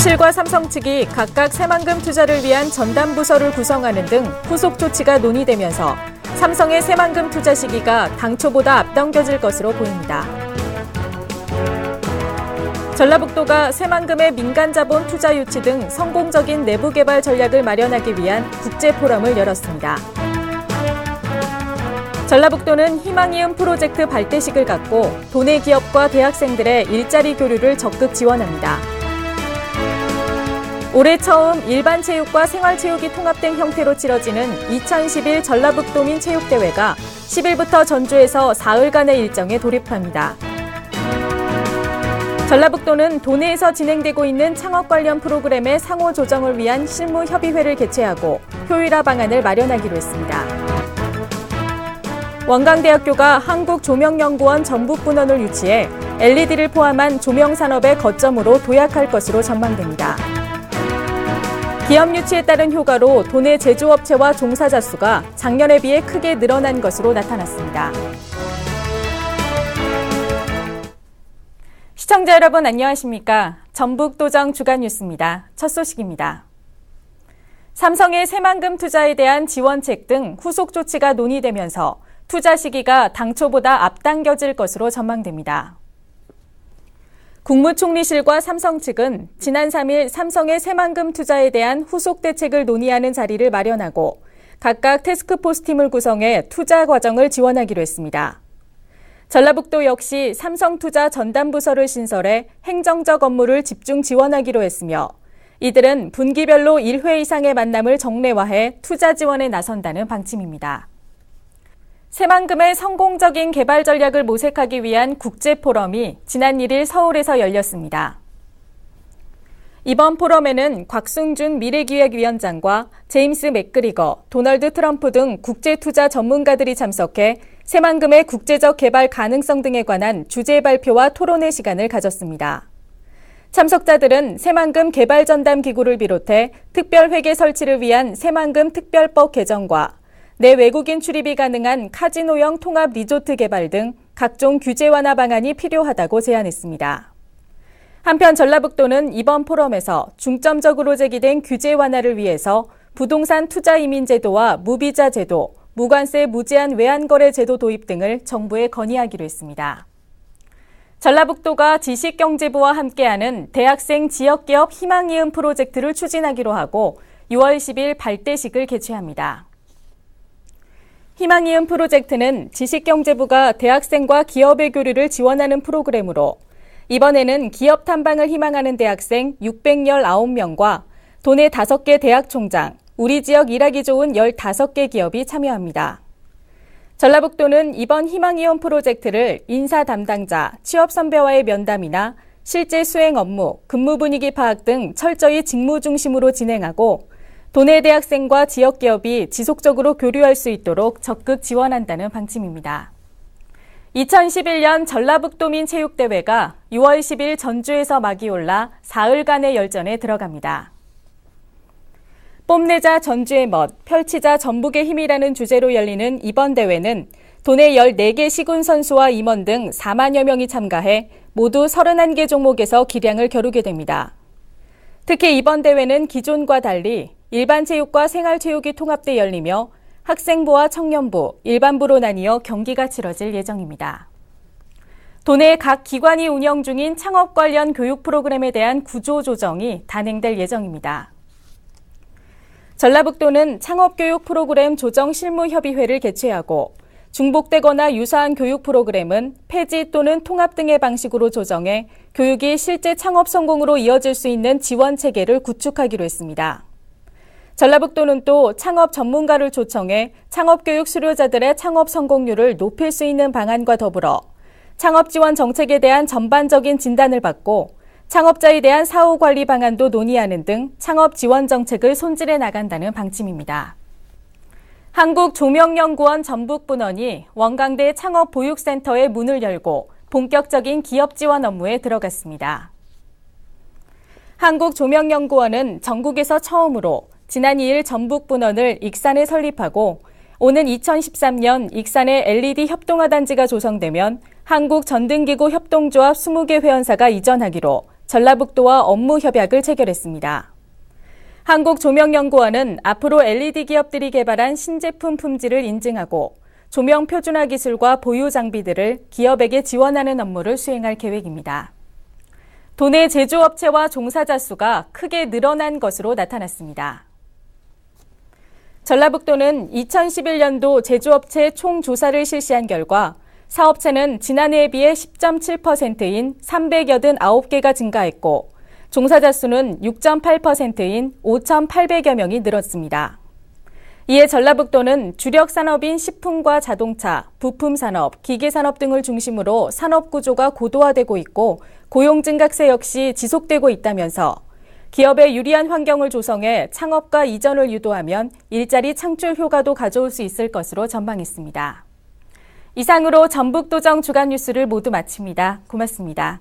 총리실과 삼성 측이 각각 새만금 투자를 위한 전담 부서를 구성하는 등 후속 조치가 논의되면서 삼성의 새만금 투자 시기가 당초보다 앞당겨질 것으로 보입니다. 전라북도가 새만금의 민간자본 투자 유치 등 성공적인 내부 개발 전략을 마련하기 위한 국제포럼을 열었습니다. 전라북도는 희망이음 프로젝트 발대식을 갖고 도내 기업과 대학생들의 일자리 교류를 적극 지원합니다. 올해 처음 일반 체육과 생활체육이 통합된 형태로 치러지는 2011 전라북도민 체육대회가 10일부터 전주에서 사흘간의 일정에 돌입합니다. 전라북도는 도내에서 진행되고 있는 창업 관련 프로그램의 상호 조정을 위한 실무협의회를 개최하고 효율화 방안을 마련하기로 했습니다. 원광대학교가 한국조명연구원 전북분원을 유치해 LED를 포함한 조명산업의 거점으로 도약할 것으로 전망됩니다. 기업 유치에 따른 효과로 도내 제조업체와 종사자 수가 작년에 비해 크게 늘어난 것으로 나타났습니다. 시청자 여러분 안녕하십니까? 전북도정 주간 뉴스입니다. 첫 소식입니다. 삼성의 새만금 투자에 대한 지원책 등 후속 조치가 논의되면서 투자 시기가 당초보다 앞당겨질 것으로 전망됩니다. 국무총리실과 삼성 측은 지난 3일 삼성의 새만금 투자에 대한 후속 대책을 논의하는 자리를 마련하고 각각 태스크포스팀을 구성해 투자 과정을 지원하기로 했습니다. 전라북도 역시 삼성투자 전담부서를 신설해 행정적 업무를 집중 지원하기로 했으며 이들은 분기별로 1회 이상의 만남을 정례화해 투자 지원에 나선다는 방침입니다. 새만금의 성공적인 개발 전략을 모색하기 위한 국제포럼이 지난 1일 서울에서 열렸습니다. 이번 포럼에는 곽승준 미래기획위원장과 제임스 맥그리거, 도널드 트럼프 등 국제투자 전문가들이 참석해 새만금의 국제적 개발 가능성 등에 관한 주제 발표와 토론회 시간을 가졌습니다. 참석자들은 새만금 개발전담기구를 비롯해 특별회계 설치를 위한 새만금 특별법 개정과 내 외국인 출입이 가능한 카지노형 통합 리조트 개발 등 각종 규제 완화 방안이 필요하다고 제안했습니다. 한편 전라북도는 이번 포럼에서 중점적으로 제기된 규제 완화를 위해서 부동산 투자 이민 제도와 무비자 제도, 무관세 무제한 외환거래 제도 도입 등을 정부에 건의하기로 했습니다. 전라북도가 지식경제부와 함께하는 대학생 지역기업 희망이음 프로젝트를 추진하기로 하고 6월 10일 발대식을 개최합니다. 희망이음 프로젝트는 지식경제부가 대학생과 기업의 교류를 지원하는 프로그램으로 이번에는 기업 탐방을 희망하는 대학생 619명과 도내 5개 대학 총장, 우리 지역 일하기 좋은 15개 기업이 참여합니다. 전라북도는 이번 희망이음 프로젝트를 인사 담당자, 취업 선배와의 면담이나 실제 수행 업무, 근무 분위기 파악 등 철저히 직무 중심으로 진행하고 도내 대학생과 지역기업이 지속적으로 교류할 수 있도록 적극 지원한다는 방침입니다. 2011년 전라북도민 체육대회가 6월 10일 전주에서 막이 올라 사흘간의 열전에 들어갑니다. 뽐내자 전주의 멋, 펼치자 전북의 힘이라는 주제로 열리는 이번 대회는 도내 14개 시군 선수와 임원 등 4만여 명이 참가해 모두 31개 종목에서 기량을 겨루게 됩니다. 특히 이번 대회는 기존과 달리 일반 체육과 생활체육이 통합돼 열리며 학생부와 청년부, 일반부로 나뉘어 경기가 치러질 예정입니다. 도내 각 기관이 운영 중인 창업 관련 교육 프로그램에 대한 구조 조정이 단행될 예정입니다. 전라북도는 창업교육 프로그램 조정 실무협의회를 개최하고 중복되거나 유사한 교육 프로그램은 폐지 또는 통합 등의 방식으로 조정해 교육이 실제 창업 성공으로 이어질 수 있는 지원 체계를 구축하기로 했습니다. 전라북도는 또 창업 전문가를 초청해 창업교육 수료자들의 창업 성공률을 높일 수 있는 방안과 더불어 창업 지원 정책에 대한 전반적인 진단을 받고 창업자에 대한 사후 관리 방안도 논의하는 등 창업 지원 정책을 손질해 나간다는 방침입니다. 한국조명연구원 전북분원이 원광대 창업보육센터의 문을 열고 본격적인 기업 지원 업무에 들어갔습니다. 한국조명연구원은 전국에서 처음으로 지난 2일 전북분원을 익산에 설립하고 오는 2013년 익산에 LED 협동화단지가 조성되면 한국전등기구 협동조합 20개 회원사가 이전하기로 전라북도와 업무 협약을 체결했습니다. 한국조명연구원은 앞으로 LED 기업들이 개발한 신제품 품질을 인증하고 조명 표준화 기술과 보유 장비들을 기업에게 지원하는 업무를 수행할 계획입니다. 도내 제조업체와 종사자 수가 크게 늘어난 것으로 나타났습니다. 전라북도는 2011년도 제조업체 총조사를 실시한 결과 사업체는 지난해에 비해 10.7%인 389개가 증가했고 종사자 수는 6.8%인 5,800여 명이 늘었습니다. 이에 전라북도는 주력 산업인 식품과 자동차, 부품산업, 기계산업 등을 중심으로 산업 구조가 고도화되고 있고 고용 증가세 역시 지속되고 있다면서 기업에 유리한 환경을 조성해 창업과 이전을 유도하면 일자리 창출 효과도 가져올 수 있을 것으로 전망했습니다. 이상으로 전북도정 주간 뉴스를 모두 마칩니다. 고맙습니다.